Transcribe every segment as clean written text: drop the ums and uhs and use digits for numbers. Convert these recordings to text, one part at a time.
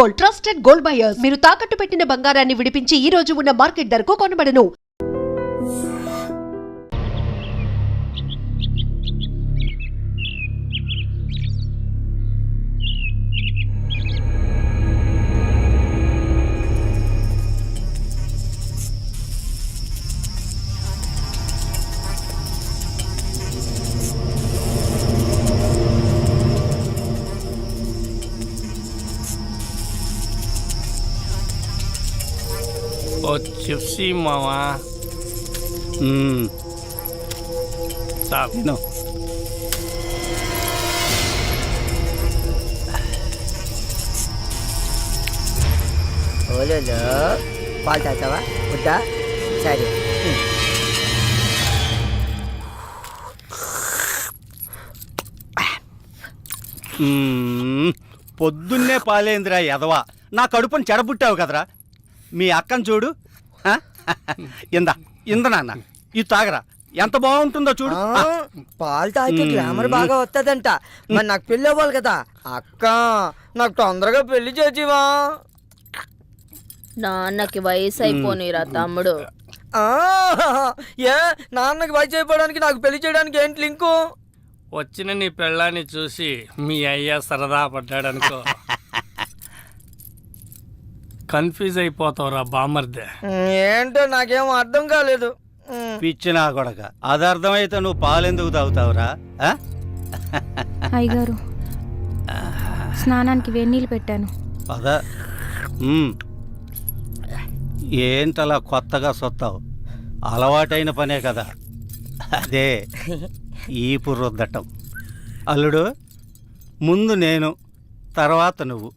Gold, trusted gold buyers. మీరు తాకట్టు పెట్టిన బంగారాన్ని విడిపించి ఈ రోజు ఉన్న మార్కెట్ ధరకు కొనబడను. ఓ చిప్సీ మావా తిను. ఓలో పాలు తాగుతావా వద్దా? సరే. పొద్దున్నే పాలేందిరా ఎదవా, నా కడుపుని చెడబుట్టావు కదరా. మీ అక్కను చూడు. ఇంద నాన్న ఇది తాగరా, ఎంత బాగుంటుందో చూడు. పాలు తాగితే గ్లామర్ బాగా వస్తుందంట. మరి నాకు పెళ్ళి అవ్వాలి కదా అక్క, నాకు తొందరగా పెళ్లి చేసివా? నాన్నకి వయసు అయిపోనీరా తమ్ముడు. ఏ నాన్నకి వయసు అయిపోవడానికి నాకు పెళ్లి చేయడానికి ఏంటి లింకు? వచ్చిన నీ పెళ్ళాన్ని చూసి మీ అయ్య సరదా పడ్డాడనుకో, కన్ఫ్యూజ్ అయిపోతావురా బామర్దే. ఏంటో నాకేం అర్థం కాలేదు. పిచ్చి నా కొడక, అది అర్థమైతే నువ్వు పాలెందుకు తాగుతావురా? అయ్యగారు, స్నానానికి వేడినీళ్ళు పెట్టాను. పద. ఏంటలా కొత్తగా సొత్తావు? అలవాటైన పనే కదా అదే ఈపు రుద్దటం. అల్లుడు, ముందు నేను, తర్వాత నువ్వు.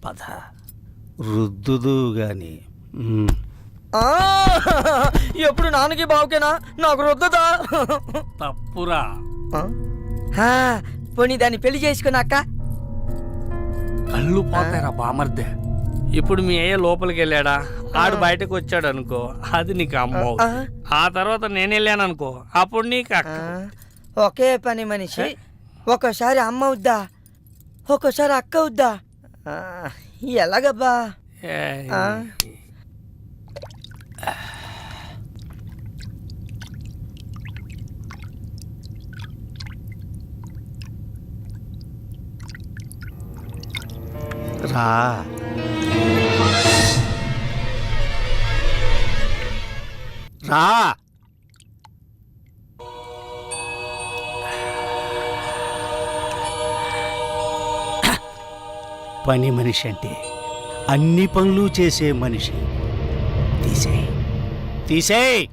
పద రుద్దుదు గాని. ఎప్పుడు నాన్నకి బావుకేనా, నాకు రుద్దదా? తప్పురా. పోనీ దాన్ని పెళ్లి చేసుకున్నాక కళ్ళు పోతాయిరా బామర్దే. ఇప్పుడు మీ అయ్య లోపలికి వెళ్ళాడా, ఆడు బయటకు వచ్చాడు అనుకో, అది నీకు అమ్మ. ఆ తర్వాత నేను వెళ్ళాను అనుకో, అప్పుడు నీకు అక్క. ఒకే పని మనిషి ఒక్కోసారి అమ్మ అవుద్దా, ఒక్కోసారి అక్క అవుద్దా? ఎలాగబ్బా? రా. రా. పని మనిషి అంటే అన్ని పనులు చేసే మనిషి. తీసేయ్, తీసేయ్.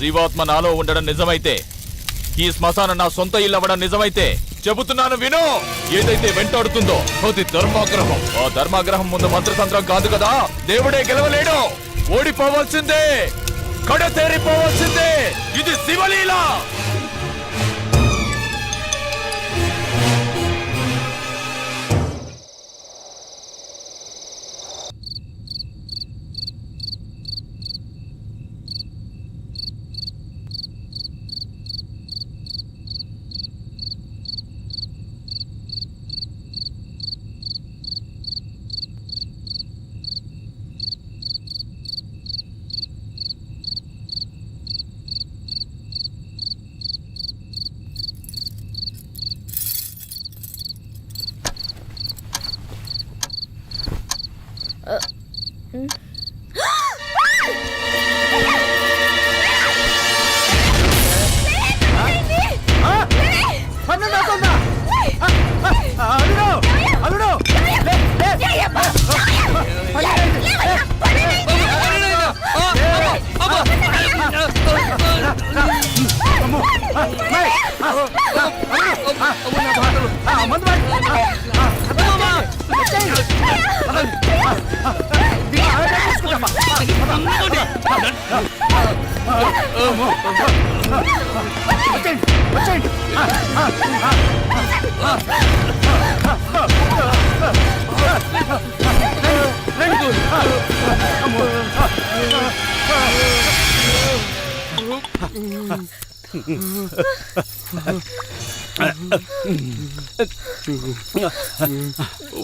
జీవాత్మ నాలో ఉండడం నిజమైతే, ఈ శ్మశానం నా సొంత ఇల్లు అవ్వడం నిజమైతే, చెబుతున్నాను విను. ఏదైతే వెంటాడుతుందో అది ధర్మాగ్రహం. ఆ ధర్మాగ్రహం ముందు మంత్రతంత్రం కాదు కదా, దేవుడే గెలవలేడు, ఓడిపోవాల్సిందే. కడతేరిపోవలసిందే. ఇది శివలీల.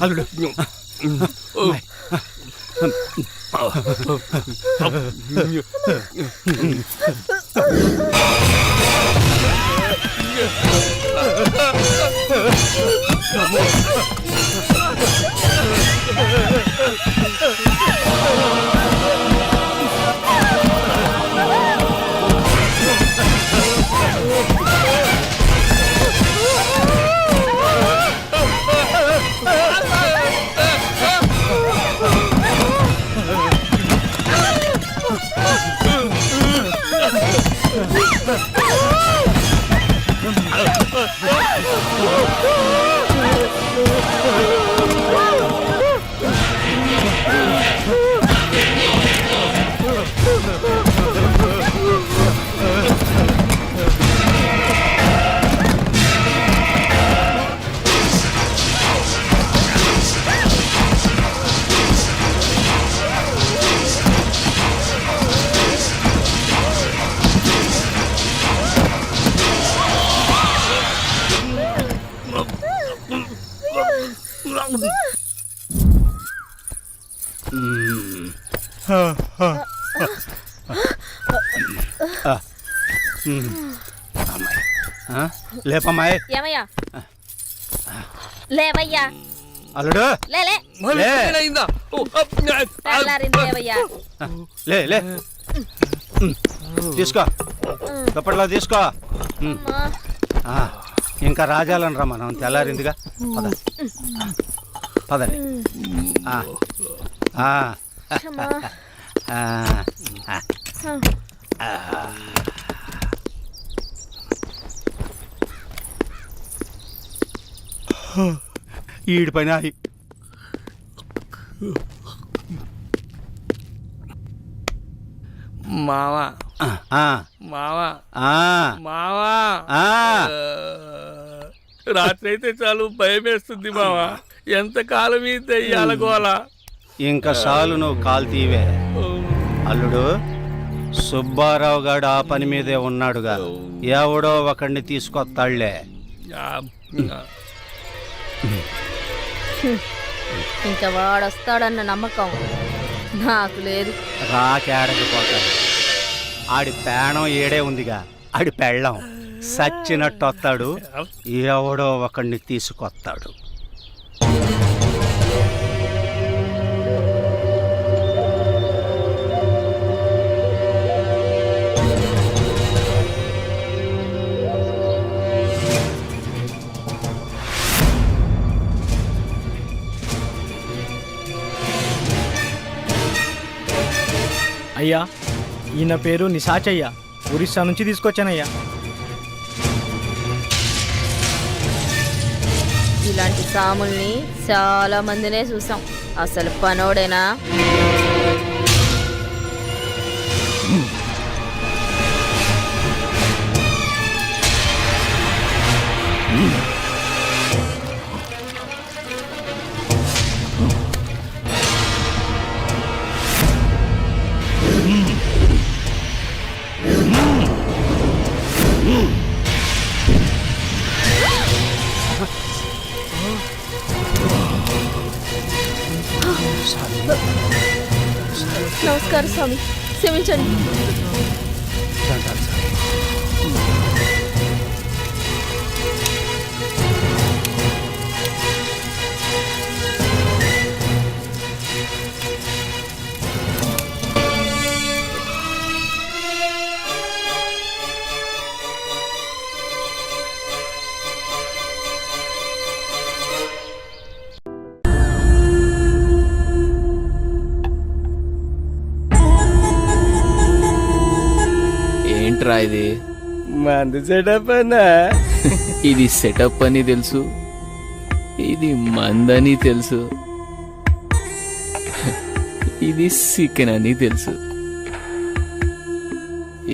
అల్లుడు లేపమ్మాయి. ఏమయ్యా లేవయ్యా. అల్లుడు లేలే లే. తెల్లారింది లేవయ్యా. లే లే తీసుకో దుప్పట్లో తీసుకో. ఆ, ఇంకా రాజాలను రా మనం తెల్లారిందిగా. పద పదండి. ఈడి పైన మావా మావా మావా రాత్రి అయితే చాలు భయం వేస్తుంది మావా. ఎంత కాలం ఈ దెయ్యాల గోల. ఇంకా చాలు నువ్వు కాలు తీవే. అల్లుడు సుబ్బారావు గారు ఆ పని మీదే ఉన్నాడుగా. ఎవడో ఒకడిని తీసుకొస్తాళ్లే. ఇంకా వాడొస్తాడన్న నమ్మకం నాకు లేదు. రాకేడకి పోతాడు. ఆడి పేణం ఏడే ఉందిగా. ఆడి పెళ్ళం సచ్చినట్టు వస్తాడు. ఎవడో ఒకడిని తీసుకొస్తాడు. అయ్యా, ఈయన పేరు నిశాచయ్య. ఒరిస్సా నుంచి తీసుకొచ్చానయ్యా. ఇలాంటి సాముల్ని చాలా మందినే చూసాం. అసలు పనోడేనా? నమస్కారం స్వామి, క్షమించండి. ఏంట్రా ఇది? మంది సెటప్ అన్నా. ఇది సెటప్ అని తెలుసు, ఇది మందని తెలుసు, ఇది సికెన్ అని తెలుసు.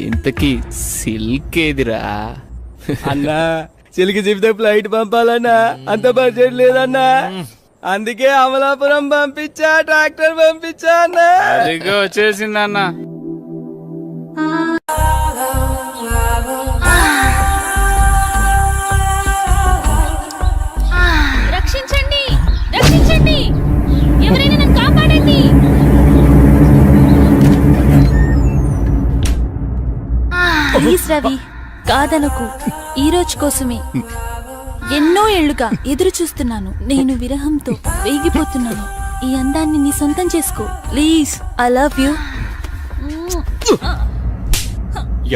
ఇంతకీ సిల్క్ ఏదిరా? అన్నా చిలికి చెబితే ఫ్లైట్ పంపాలన్నా, అంత బడ్జెట్ లేదన్నా. అందుకే అమలాపురం పంపించా, ట్రాక్టర్ పంపించా అన్నా. వచ్చేసింది అన్న. రక్షించండి, రక్షించండి, ఎవరైనా నన్ను కాపాడండి. ప్లీజ్ రవి, కాదనకు. ఈ రోజు కోసమే ఎన్నో ఏళ్లుగా ఎదురు చూస్తున్నాను. నేను విరహంతో వేగిపోతున్నాను. ఈ అందాన్ని నీ సొంతం చేసుకో ప్లీజ్. I love you.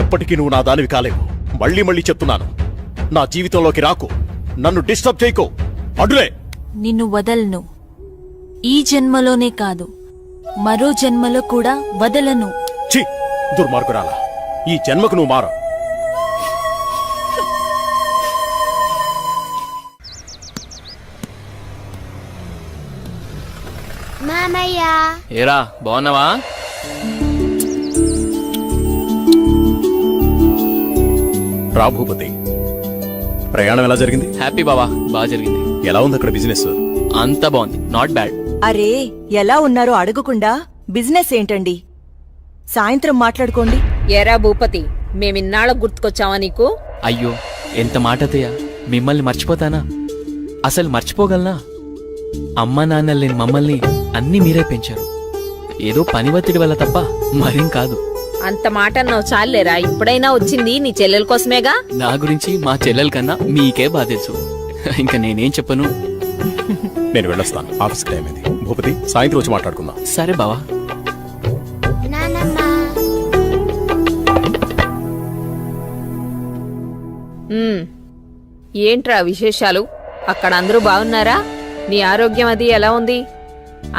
ఎప్పటికీ నువ్వు నా దానివి కాలేవు. మళ్ళీ మళ్ళీ చెప్తున్నాను, నా జీవితంలోకి రాకు, నన్ను డిస్టర్బ్ చేయకు. అడ్డులే. నిన్ను వదలను. ఈ జన్మలోనే కాదు, మరో జన్మలో కూడా వదలను. ఛీ, దుర్మార్గురాలా, ఈ జన్మకు నువ్వు మారు. ఏరా బాగున్నావా? రా భూపతి, ప్రయాణం ఎలా జరిగింది? హ్యాపీ బావా, బాగా జరిగింది. ఎలా ఉంది అక్కడ బిజినెస్? అంతా బాగుంది, నాట్ బ్యాడ్. అరే ఎలా ఉన్నారో అడగకుండా బిజినెస్ ఏంటండి? సాయంత్రం మాట్లాడుకోండి. ఎరా భూపతి, మేమిన్నాళ్ళకు గుర్తుకొచ్చావా నీకు? అయ్యో ఎంత మాట అత్తయ్య, మిమ్మల్ని మర్చిపోతానా? అసలు మర్చిపోగలనా? అమ్మా నాన్న లేని మమ్మల్ని అన్నీ మీరే పెంచారు. ఏదో పని ఒత్తిడి వల్ల తప్ప మరేం కాదు. అంత మాట అన్నావు చాలేరా. ఇప్పుడైనా వచ్చింది నీ చెల్లెల కోసమేగా. నా గురించి మా చెల్లెల కన్నా మీకే బాధ తెలుసు. ఇంకా నేనేం చెప్పను. నేను వెళ్ళొస్తాను, ఆఫీస్కి టైం అయింది. భూపతి, సాయంత్రం వచ్చి మాట్లాడుకుందాం. సరే బావా. ఏంట్రా విశేషాలు? అక్కడ అందరూ బాగున్నారా? నీ ఆరోగ్యం అది ఎలా ఉంది?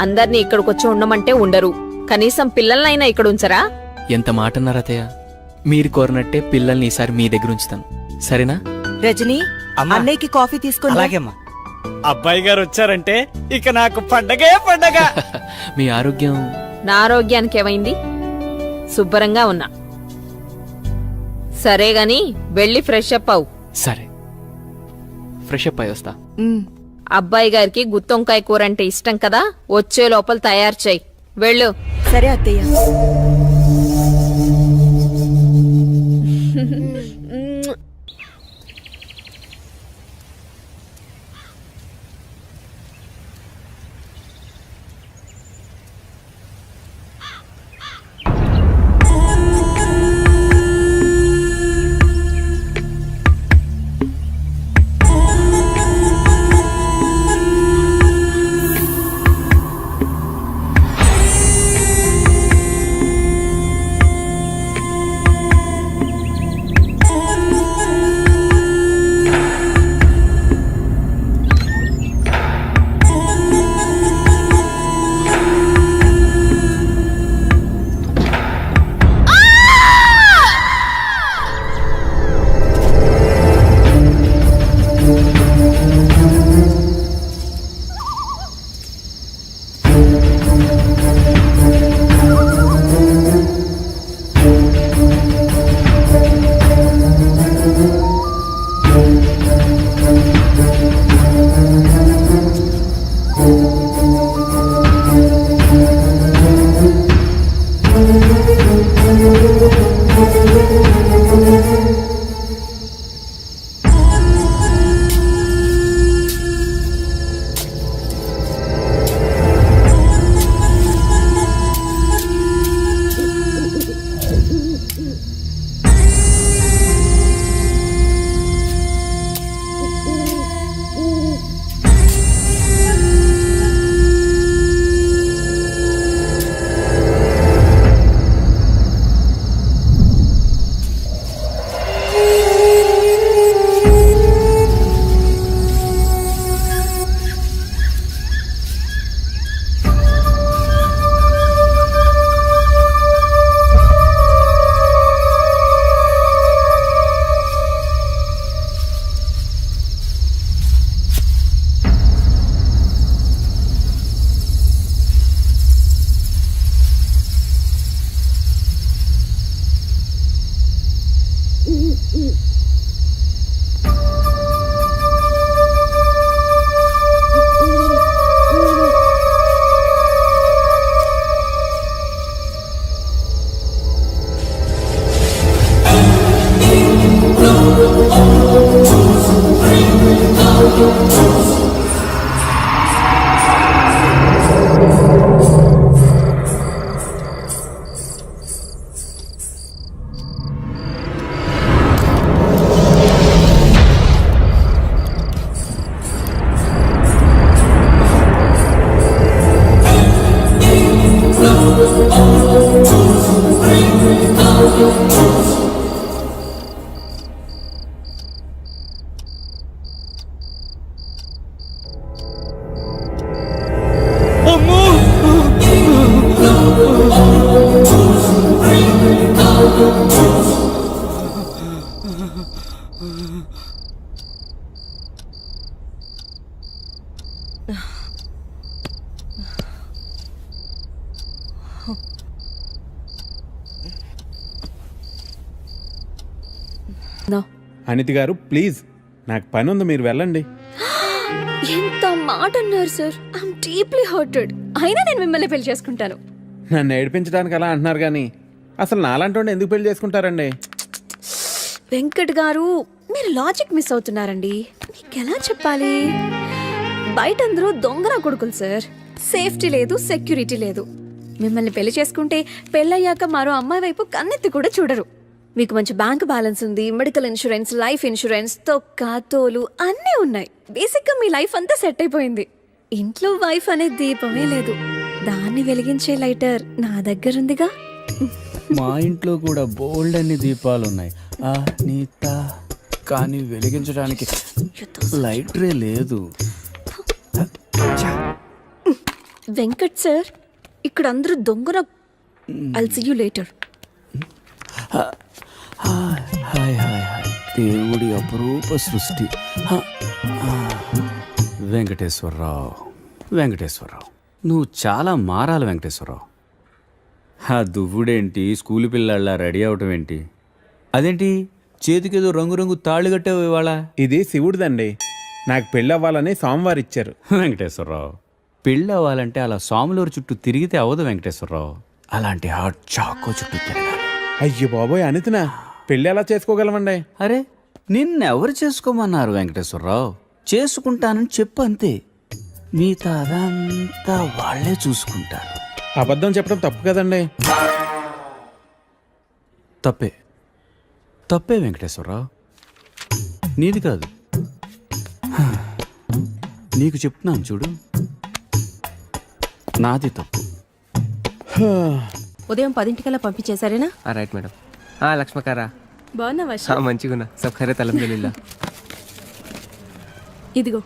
అందర్నీ ఇక్కడికొచ్చి ఉండమంటే ఉండరు, కనీసం పిల్లలనైనా ఇక్కడ ఉంచరా? ఎంత మాట అన్నారు అత్తయ్య. మీరు కోరినట్టే పిల్లల్ని ఈసారి మీ దగ్గర ఉంచుతాను, సరేనా? రజనీ, అన్నయ్యకి కాఫీ తీసుకుని. అలాగేమ్మా. అబ్బాయి గారు వచ్చారంటే ఇక నాకు పండగే పండగ. మీ ఆరోగ్యం? నా ఆరోగ్యానికి ఏమైంది? శుభ్రంగా ఉన్నా. సరే గాని వెళ్ళి ఫ్రెష్ అప్ అవు. సరే, ఫ్రెష్ అప్ అయి వస్తా. అబ్బాయి గారికి గుత్తొంకాయ కూర అంటే ఇష్టం కదా, వచ్చే లోపల తయారు చేయి. వెళ్ళు. సరే అత్తయ్య. అనిత గారు ప్లీజ్, నాకు పని ఉంది, మీరు వెళ్ళండి. ఎంత మాట అన్నారు సార్. I'm deeply hurted. అయినా నేను మిమ్మల్ని పెళ్లి చేసుకుంటాను. నన్ను ఏడిపించడానికి అలా అంటున్నారు కానీ అసలు నాలంటోండి ఎందుకు పెళ్లి చేసుకుంటారండి? వెంకట్ గారు, మీరు లాజిక్ మిస్ అవుతున్నారండి. మీకు ఎలా చెప్పాలి? బయట అందరూ దొంగన కొడుకులు సార్. సేఫ్టీ లేదు, సెక్యూరిటీ లేదు. మిమ్మల్ని పెళ్లి చేసుకుంటే పెళ్ళయ్యాక మరో అమ్మాయి వైపు కన్నెత్తి కూడా చూడరు. మీకు మంచి బ్యాంక్ బ్యాలెన్స్ ఉంది, మెడికల్ ఇన్సూరెన్స్, లైఫ్ ఇన్సూరెన్స్, తొక్క తోలు అన్నీ ఉన్నాయి. బేసిక్గా మీ లైఫ్ అంతా సెట్ అయిపోయింది. ఇంట్లో వైఫ్ అనే దీపమే లేదు. దాన్ని వెలిగించే లైటర్ నా దగ్గర ఉందిగా. మా ఇంట్లో కూడా బోల్డ్ అన్ని దీపాలు ఉన్నాయి నీత, కానీ వెలిగించడానికి లైటరే లేదు. వెంకట్ సార్, ఇక్కడ అందరూ దొంగన. I'll see you later. Hi hi hi, దేవుడి అపరూప సృష్టి. వెంకటేశ్వరరావు, వెంకటేశ్వరరావు, నువ్వు చాలా మారాలి వెంకటేశ్వరరావు. ఆ దువ్వుడేంటి, స్కూల్ పిల్లల్లా రెడీ అవటం ఏంటి? అదేంటి చేతికేదో రంగురంగు తాళ్ళు కట్టావు ఇవాళ? ఇది శివుడిదండి, నాకు పెళ్ళవ్వాలని స్వామివారు ఇచ్చారు. వెంకటేశ్వరరావు, పెళ్ళవ్వాలంటే అలా స్వాములూరు చుట్టూ తిరిగితే అవ్వదు వెంకటేశ్వరరావు. అలాంటి హాట్ చాకో చుట్టూ తిరగాలి. అయ్యో బాబోయ్ అనితనా, పెళ్ళి ఎలా చేసుకోగలమండి? అరే నిన్నెవరు చేసుకోమన్నారు వెంకటేశ్వరరావు? చేసుకుంటానని చెప్పు అంతే, మిగతా అదంతా వాళ్లే చూసుకుంటారు. అబద్ధం చెప్పడం తప్పు కదండి. తప్పే, తప్పే వెంకటేశ్వరరావు, నీది కాదు. నీకు చెప్తున్నాను చూడు, నాది తప్పు. ఉదయం 10 పంపించేశారేనా? Right madam. లక్ష్మకారా, బాగున్నావా? మంచిగున్నా. సబ్ ఖైరత్ అల్హమ్దులిల్లా. ఇదిగో.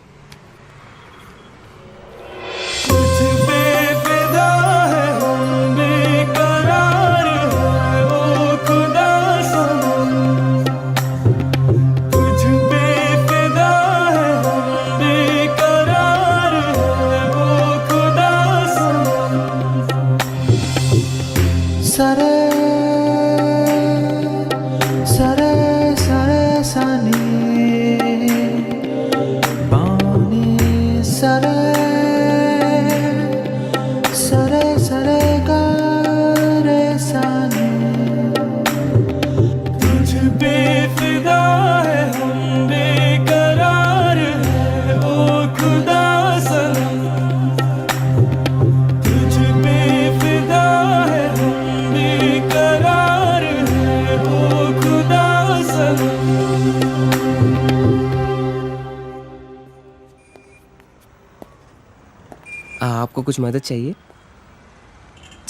आपको कुछ मदद चाहिए?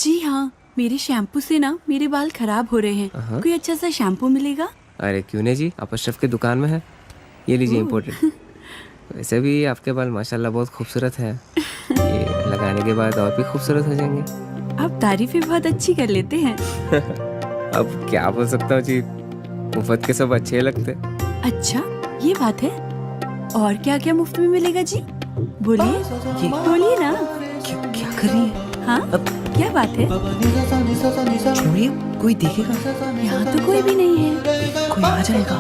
जी हाँ, मेरे शैम्पू से ना मेरे बाल खराब हो रहे हैं. कोई अच्छा सा शैम्पू मिलेगा? अरे क्यों नहीं जी, आप अशरफ की दुकान में है, ये लीजिए इम्पोर्टेड. वैसे भी आपके बाल माशाल्लाह बहुत खूबसूरत है. ये लगाने के बाद और भी खूबसूरत हो जाएंगे. आप तारीफें बहुत अच्छी कर लेते हैं. अब क्या बोल सकता हूँ जी, मुफ्त के सब अच्छे लगते. अच्छा ये बात है. और क्या क्या मुफ्त में मिलेगा जी? बोलिए बोलिए ना. क्या कर रही है? हाँ क्या बात है? छोड़िए. कोई देखेगा? यहाँ तो कोई भी नहीं है। कोई आ जाएगा।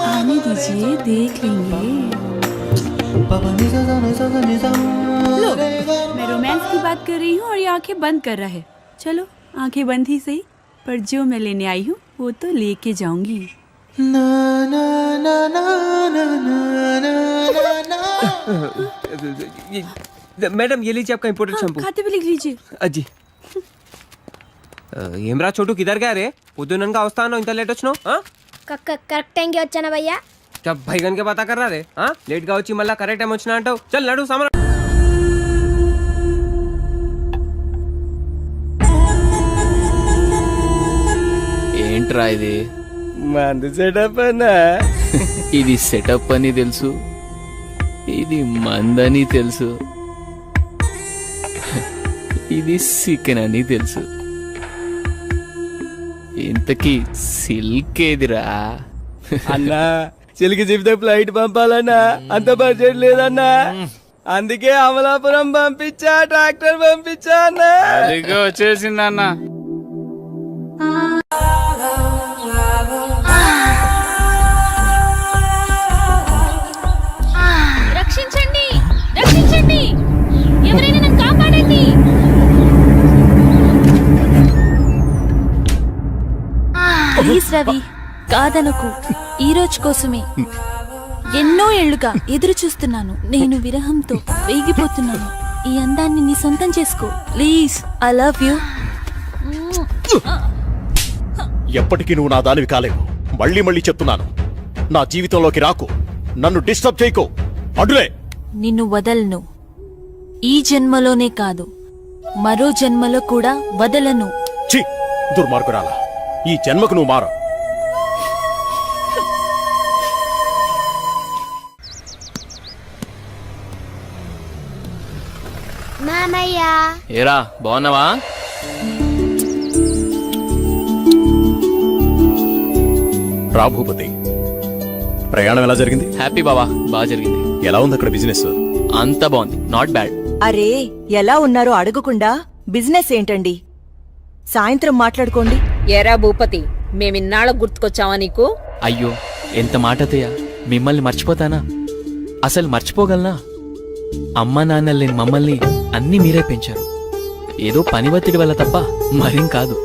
आने दीजिए, देख लेंगे। लो, मैं रोमांस की बात कर रही हूँ और ये आंखें बंद कर रहा है। चलो आंखें बंद ही सही, पर जो मैं लेने आई हूँ वो तो लेके जाऊंगी। मैडम ये लीजिए आपका इम्पोर्टेड शैम्पू। खाते भी लिख लीजिए। అజ్జి ఏమ్రా చోటు కిదర్ గా రే పొద్దుననగా వస్తాను ఇంత లేట్ వచ్చినావు కరెక్ట్ టైంకి వచ్చానా భయ్యా? क्या भैगन के बात कर रहा रे लेट గా వచ్చి మళ్ళా కరెక్ట్ టైం వచ్చినా అంటావు చల్ నడు సామాన్ ఏంట్రా ఇది? మంది సెటప్ అన్నా. ఇది సెటప్ అని తెలుసు, ఇది మందని తెలుసు, ఇది సికెన్ అని తెలుసు. ఇంతకీ సిల్క్ ఏదిరా? అన్నా చిలికి చెబితే ఫ్లైట్ పంపాలన్నా, అంత బడ్జెట్ లేదన్నా. అందుకే అమలాపురం పంపించా, ట్రాక్టర్ పంపించా అన్నా. అదిగో వచ్చేసింది అన్న. రక్షించండి, రక్షించండి, ఎవరైనా నన్ను కాపాడండి. ప్లీజ్ రవి, కాదనకు. ఈ రోజు కోసమే ఎన్నో ఏళ్లుగా ఎదురు చూస్తున్నాను. నేను విరహంతో వేగిపోతున్నాను. ఈ అందాన్ని నీ సొంతం చేసుకో ప్లీజ్. I love you. ఎప్పటికీ నువ్వు నా దానివి కాలేవు. మళ్ళీ మళ్ళీ చెప్తున్నాను, నా జీవితంలోకి రాకు, నన్ను డిస్టర్బ్ చేయకు. అడ్డులే. నిన్ను వదలను. ఈ జన్మలోనే కాదు, మరో జన్మలో కూడా వదలను. ఛీ, దుర్మార్గురాలా, ఈ జన్మకు నువ్వు మారు. ఏరా బాగున్నావా? రా భూపతి, ప్రయాణం ఎలా జరిగింది? హ్యాపీ బావా, బాగా జరిగింది. ఎలా ఉంది అక్కడ బిజినెస్? అంతా బాగుంది, నాట్ బ్యాడ్. అరే ఎలా ఉన్నారో అడగకుండా బిజినెస్ ఏంటండి? సాయంత్రం మాట్లాడుకోండి. ఎరా భూపతి, మేమిన్నాళ్ళకు గుర్తుకొచ్చావా నీకు? అయ్యో ఎంత మాట అత్తయ్య, మిమ్మల్ని మర్చిపోతానా? అసలు మర్చిపోగలనా? అమ్మా నాన్న లేని మమ్మల్ని అన్నీ మీరే పెంచారు. ఏదో పని ఒత్తిడి వల్ల తప్ప మరేం కాదు.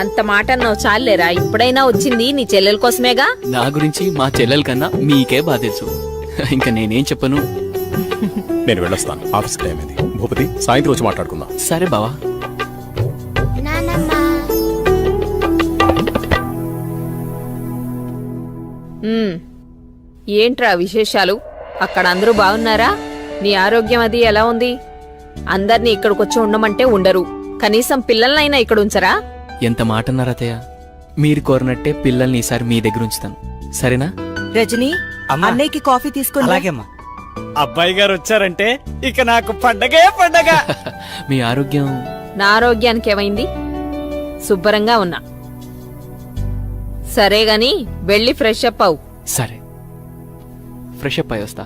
అంత మాట అన్నావు చాలేరా. ఇప్పుడైనా వచ్చింది నీ చెల్లెల కోసమేగా. నా గురించి మా చెల్లెల కన్నా మీకే బాగా తెలుసు. ఇంకా నేనేం చెప్పను. నేను వెళ్ళొస్తాను, ఆఫీస్ టైం అయింది. భూపతి, సాయంత్రం వచ్చి మాట్లాడుకుందాం. సరే బావా. ఏంట్రా విశేషాలు? అక్కడ అందరూ బాగున్నారా? నీ ఆరోగ్యం అది ఎలా ఉంది? అందర్నీ ఇక్కడికొచ్చి ఉండమంటే ఉండరు. కనీసం పిల్లలనైనా ఇక్కడ ఉంచరా? ఎంత మాట అన్నారు అత్తయ్య. మీరు కోరినట్టే పిల్లల్ని ఈసారి మీ దగ్గర ఉంచుతాను, సరేనా? రజనీ, అన్నయ్యకి కాఫీ తీసుకుని. అలాగేమ్మా. అబ్బాయి గారు వచ్చారంటే ఇక నాకు పండగే పండగ. మీ ఆరోగ్యం? నా ఆరోగ్యానికి ఏమైంది? శుభ్రంగా ఉన్నా. సరే గాని వెళ్ళి ఫ్రెష్ అప్ అవు. సరే, ఫ్రెష్ అప్ అయి వస్తా.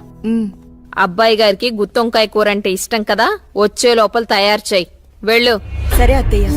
అబ్బాయి గారికి గుత్తొంకాయ కూర అంటే ఇష్టం కదా, వచ్చే లోపల తయారు చేయి. వెళ్ళు. సరే అత్తయ్య.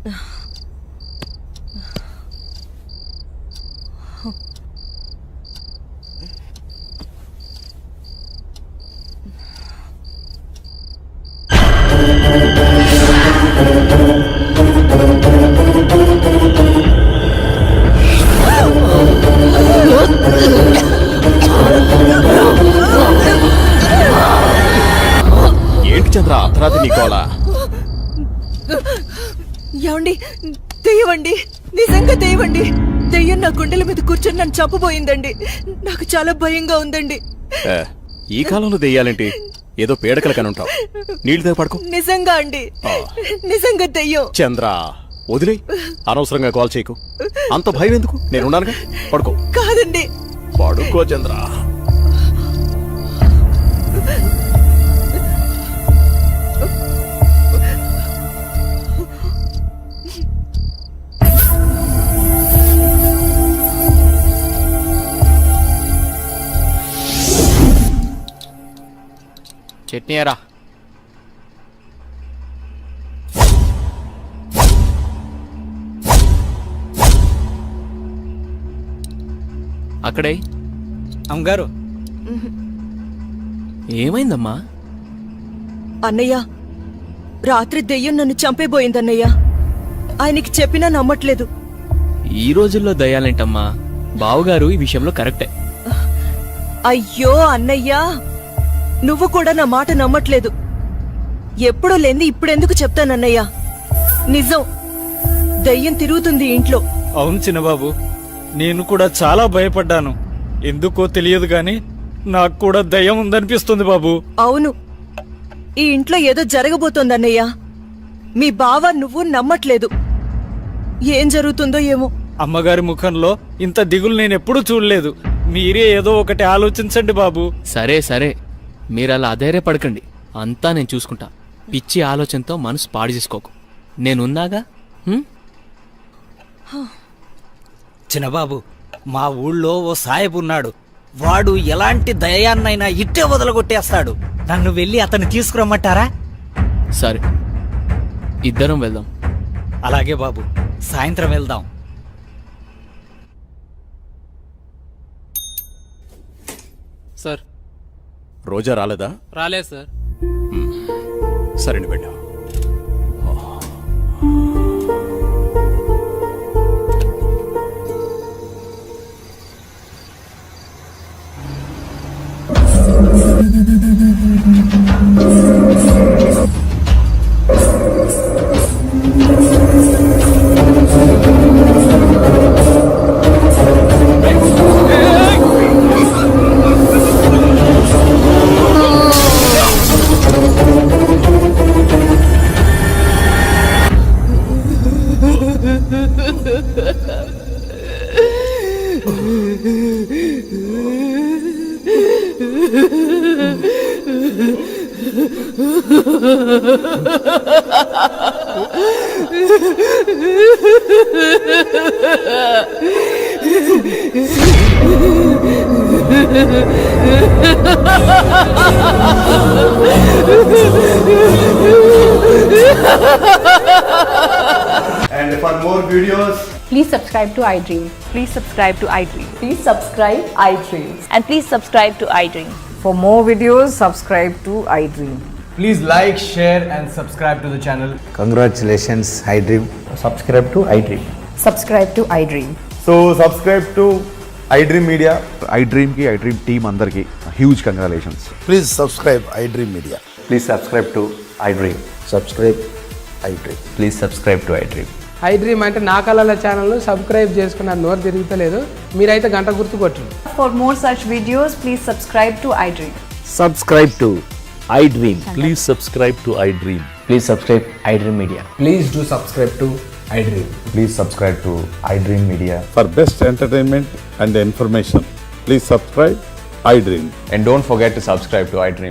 ఏంటి చంద్ర అర్ధరాత్రి నీకోలా? ఏమండి, దెయ్యమండి, నిజంగా దెయ్యమండి. దెయ్యం నా గుండెల మీద కూర్చొని నన్ను చంపబోయిందండి. నాకు చాలా భయంగా ఉందండి. ఈ కాలంలో దెయ్యాలేంటి? ఏదో పీడకల కనుంటావు. నీళ్ళు దగ్గర పడుకో. నిజంగా అండి, నిజంగా దెయ్యం. చంద్ర వదిలే, అనవసరంగా కాల్ చేయకు. అంత భయం ఎందుకు? నేనున్నానుగా, పడుకో. కాదండి, పడుకో చంద్ర. చట్నీ ఎరా. అక్కడే అమ్మగారు. ఏమైందమ్మా? అన్నయ్య, రాత్రి దెయ్యం నన్ను చంపేబోయిందన్నయ్య. ఆయనకి చెప్పినా నమ్మట్లేదు. ఈ రోజుల్లో దయ్యాలేంటమ్మా? బావుగారు ఈ విషయంలో కరెక్టే. అయ్యో అన్నయ్యా, నువ్వు కూడా నా మాట నమ్మట్లేదు. ఎప్పుడూ లేంది ఇప్పుడెందుకు చెప్తానన్నయ్యా? నిజం, దయ్యం తిరుగుతుంది ఇంట్లో. అవును చిన్నబాబు, నేను కూడా చాలా భయపడ్డాను. ఎందుకో తెలియదు గాని నాకు కూడా దయ్యం ఉందనిపిస్తుంది బాబు. అవును, ఈ ఇంట్లో ఏదో జరగబోతోందన్నయ్యా. మీ బావ నువ్వు నమ్మట్లేదు. ఏం జరుగుతుందో ఏమో. అమ్మగారి ముఖంలో ఇంత దిగులు నేను ఎప్పుడూ చూడలేదు. మీరే ఏదో ఒకటి ఆలోచించండి బాబు. సరే సరే, మీరు అలా అధైర్యపడకండి. అంతా నేను చూసుకుంటా. పిచ్చి ఆలోచనతో మనసు పాడు చేసుకోకు. నేనున్నాగా. చిన్నబాబు, మా ఊళ్ళో ఓ సాయబు ఉన్నాడు. వాడు ఎలాంటి దయాన్నైనా ఇట్టే వదలగొట్టేస్తాడు. నన్ను వెళ్ళి అతన్ని తీసుకురమ్మంటారా? సరే, ఇద్దరం వెళ్దాం. అలాగే బాబు, సాయంత్రం వెళ్దాం. సార్, రోజా రాలేదా? రాలేదు సార్. సరే వెళ్ళా. And for more videos, Please subscribe to iDream. Please subscribe to iDream. Please subscribe iDream. And please subscribe to iDream. For more videos, subscribe to iDream. Please like, share and subscribe to the channel. congratulations, iDream. Subscribe to iDream. Subscribe to iDream. So subscribe to iDream media. iDream కి iDream team అందరికి huge congratulations. Please subscribe iDream Media. Please subscribe to iDream. Subscribe iDream. Please subscribe to iDream. iDream అంటే నా కళల channel subscribe చేసుకున్న నోరు తిరుగుతలేదు. మీరైతే గంట గుర్తు కొట్టండి. For more such videos, please subscribe to iDream. Subscribe to iDream. Please subscribe to iDream. Please subscribe iDream Media. Please do subscribe to iDream. Please subscribe to iDream media. For best entertainment and information, please subscribe iDream. And don't forget to subscribe to iDream.